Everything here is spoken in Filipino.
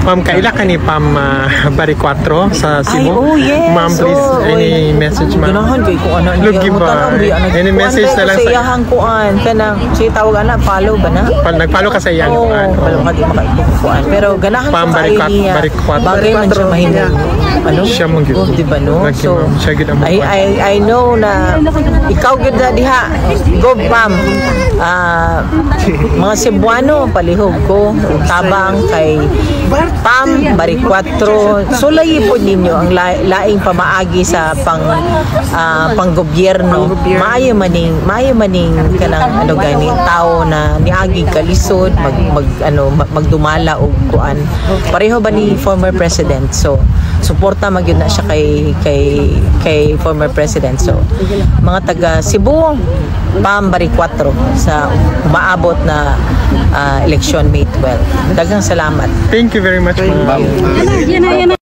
Ma'am, kaila ka ni Pam Bari 4 sa Cebu? Ay, oh yes. Ma'am, please, any message, ma'am? Ganahan kay kung ano. Look, any message na lang sa iyahang kuan. Kanang, sige tawag anak, follow ba na? Nag-follow ka sa iyang kuan. Follow ka di makaikuan. Pero ganahan Pam sa kayo niya. Bari 4. Bagay man siya mahinig. Ano? Siya mong yun. Diba no? So, I know na ikaw gyud na diha. Go Pam. Mga Cebuano palihog ko tabang kay Pam Bari 4. Sulayi po ninyo ang laing pamaagi sa panggobyerno. Maayo maning kanang ano gani tao na niagi kalisod magdumala og kuan. Pareho ba ni former president? So suporta magyud na siya kay former president. So mga taga Cebu, Pam Bari 4 sa umaabot na election May 12. Daghang salamat. Thank you very much, ma'am.